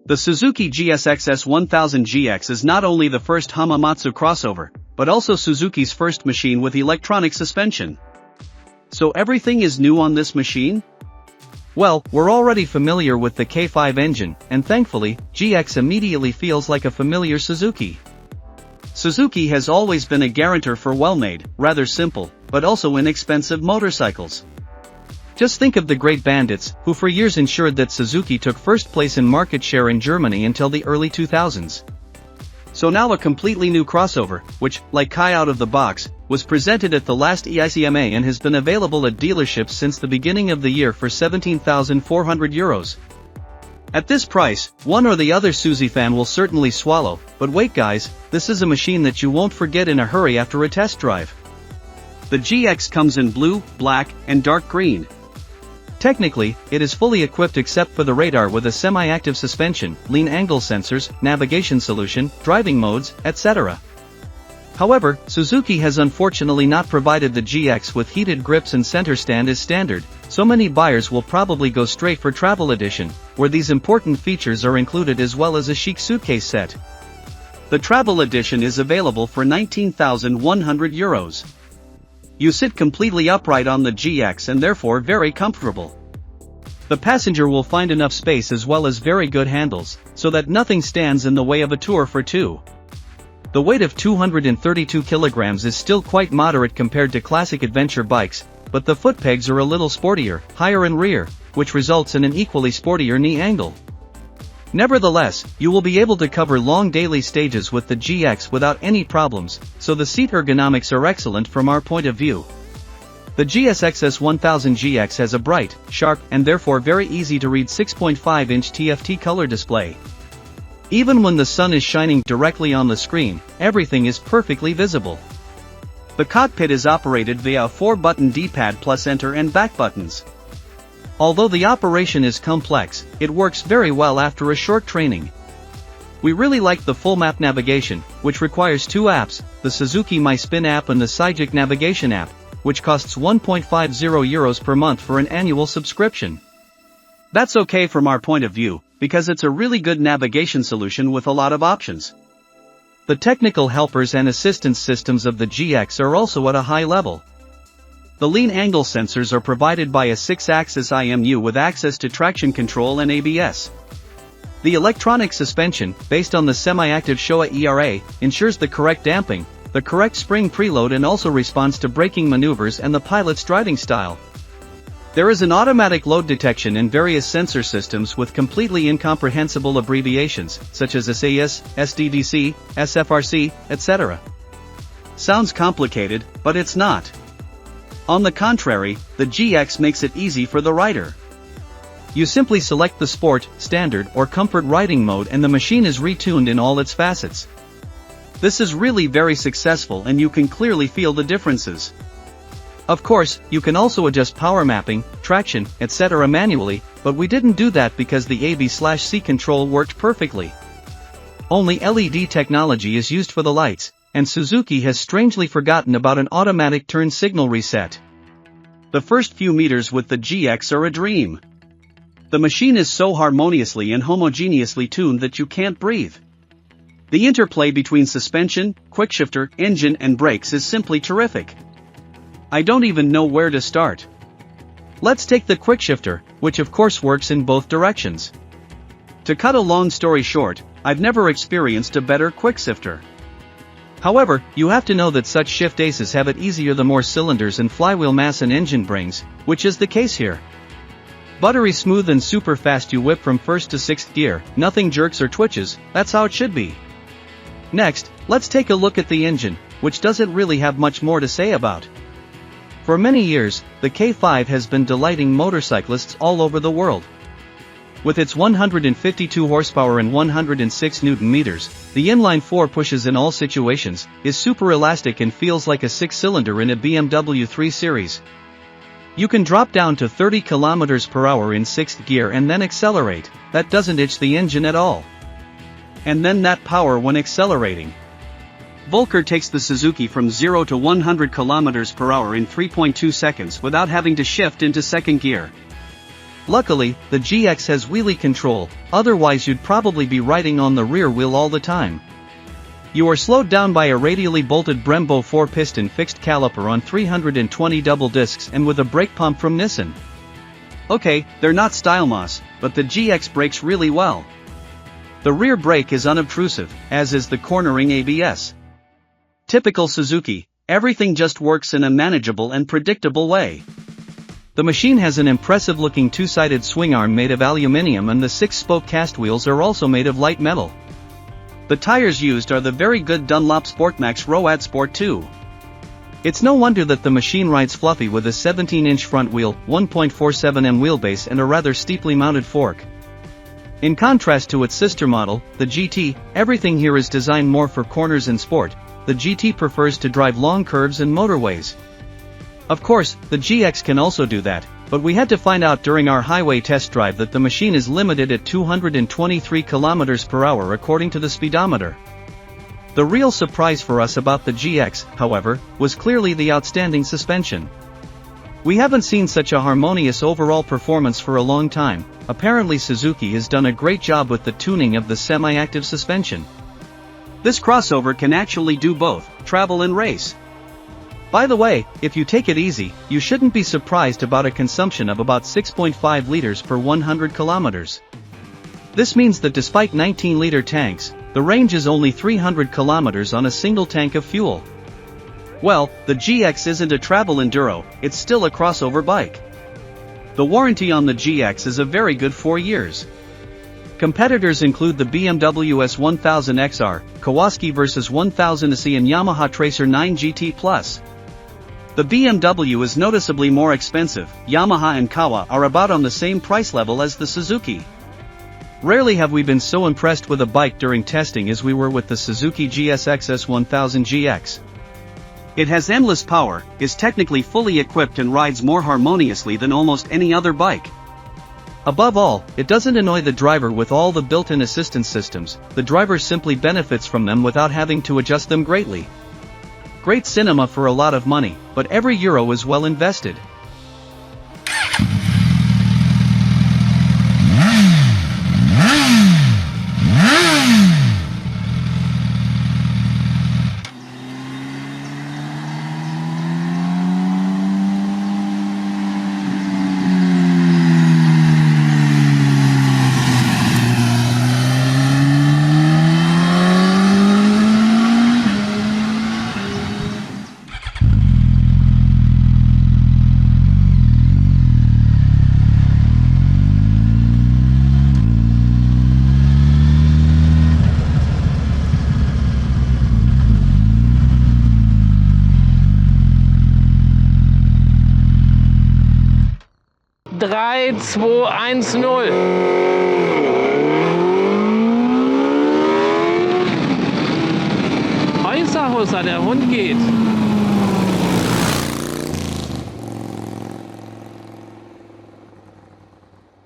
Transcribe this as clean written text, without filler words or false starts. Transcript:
The Suzuki GSX-S 1000GX is not only the first Hamamatsu crossover, but also Suzuki's first machine with electronic suspension. So everything is new on this machine? Well, we're already familiar with the K5 engine, and thankfully, GX immediately feels like a familiar Suzuki. Suzuki has always been a guarantor for well-made, rather simple, but also inexpensive motorcycles. Just think of the Great Bandits, who for years ensured that Suzuki took first place in market share in Germany until the early 2000s. So now a completely new crossover, which, like Kai out of the box, was presented at the last EICMA and has been available at dealerships since the beginning of the year for €17,400. At this price, one or the other Suzy fan will certainly swallow, but wait guys, this is a machine that you won't forget in a hurry after a test drive. The GX comes in blue, black, and dark green. Technically, it is fully equipped except for the radar with a semi-active suspension, lean angle sensors, navigation solution, driving modes, etc. However, Suzuki has unfortunately not provided the GX with heated grips and center stand as standard, so many buyers will probably go straight for Travel Edition, where these important features are included as well as a chic suitcase set. The Travel Edition is available for €19,100. You sit completely upright on the GX and therefore very comfortable. The passenger will find enough space as well as very good handles, so that nothing stands in the way of a tour for two. The weight of 232 kilograms is still quite moderate compared to classic adventure bikes, but the foot pegs are a little sportier, higher in rear, which results in an equally sportier knee angle. Nevertheless, you will be able to cover long daily stages with the GX without any problems, so the seat ergonomics are excellent from our point of view. The GSX-S 1000GX has a bright, sharp, and therefore very easy to read 6.5-inch TFT color display. Even when the sun is shining directly on the screen, everything is perfectly visible. The cockpit is operated via a 4-button D-pad plus enter and back buttons. Although the operation is complex, it works very well after a short training. We really like the full map navigation, which requires two apps, the Suzuki My Spin app and the Cygic navigation app, which costs €1.50 per month for an annual subscription. That's okay from our point of view, because it's a really good navigation solution with a lot of options. The technical helpers and assistance systems of the GX are also at a high level. The lean angle sensors are provided by a 6-axis IMU with access to traction control and ABS. The electronic suspension, based on the semi-active Showa ERA, ensures the correct damping, the correct spring preload and also responds to braking maneuvers and the pilot's driving style. There is an automatic load detection and various sensor systems with completely incomprehensible abbreviations, such as SAS, SDDC, SFRC, etc. Sounds complicated, but it's not. On the contrary, the GX makes it easy for the rider. You simply select the Sport, Standard, or Comfort riding mode and the machine is retuned in all its facets. This is really very successful and you can clearly feel the differences. Of course, you can also adjust power mapping, traction, etc. manually, but we didn't do that because the AB/C control worked perfectly. Only LED technology is used for the lights, and Suzuki has strangely forgotten about an automatic turn signal reset. The first few meters with the GX are a dream. The machine is so harmoniously and homogeneously tuned that you can't breathe. The interplay between suspension, quickshifter, engine and brakes is simply terrific. I don't even know where to start. Let's take the quickshifter, which of course works in both directions. To cut a long story short, I've never experienced a better quickshifter. However, you have to know that such shift aces have it easier the more cylinders and flywheel mass an engine brings, which is the case here. Buttery smooth and super fast you whip from first to sixth gear, nothing jerks or twitches, that's how it should be. Next, let's take a look at the engine, which doesn't really have much more to say about. For many years, the K5 has been delighting motorcyclists all over the world. With its 152 horsepower and 106 Nm, the inline-4 pushes in all situations, is super elastic and feels like a 6-cylinder in a BMW 3 Series. You can drop down to 30 km/h in 6th gear and then accelerate, that doesn't itch the engine at all. And then that power when accelerating. Volker takes the Suzuki from 0 to 100 km/h in 3.2 seconds without having to shift into second gear. Luckily, the GX has wheelie control, otherwise you'd probably be riding on the rear wheel all the time. You are slowed down by a radially bolted Brembo 4-piston fixed caliper on 320 double discs and with a brake pump from Nissan. Okay, they're not stylemoss, but the GX brakes really well. The rear brake is unobtrusive, as is the cornering ABS. Typical Suzuki, everything just works in a manageable and predictable way. The machine has an impressive-looking two-sided swing arm made of aluminium and the 6-spoke cast wheels are also made of light metal. The tires used are the very good Dunlop Sportmax Road Sport 2. It's no wonder that the machine rides fluffy with a 17-inch front wheel, 1.47mm wheelbase and a rather steeply mounted fork. In contrast to its sister model, the GT, everything here is designed more for corners and sport. The GT prefers to drive long curves and motorways. Of course, the GX can also do that, but we had to find out during our highway test drive that the machine is limited at 223 km/h according to the speedometer. The real surprise for us about the GX, however, was clearly the outstanding suspension. We haven't seen such a harmonious overall performance for a long time. Apparently Suzuki has done a great job with the tuning of the semi-active suspension. This crossover can actually do both, travel and race. By the way, if you take it easy, you shouldn't be surprised about a consumption of about 6.5 liters per 100 kilometers. This means that despite 19-liter tanks, the range is only 300 kilometers on a single tank of fuel. Well, the GX isn't a travel enduro, it's still a crossover bike. The warranty on the GX is a very good 4 years. Competitors include the BMW S1000XR, Kawasaki vs 1000cc and Yamaha Tracer 9 GT+. The BMW is noticeably more expensive. Yamaha and Kawa are about on the same price level as the Suzuki. Rarely have we been so impressed with a bike during testing as we were with the Suzuki GSX-S 1000GX. It has endless power, is technically fully equipped and rides more harmoniously than almost any other bike. Above all, it doesn't annoy the driver with all the built-in assistance systems. The driver simply benefits from them without having to adjust them greatly. Great cinema for a lot of money, but every euro is well invested. Drei, zwei, eins, null. Äußerhusser, der Hund geht.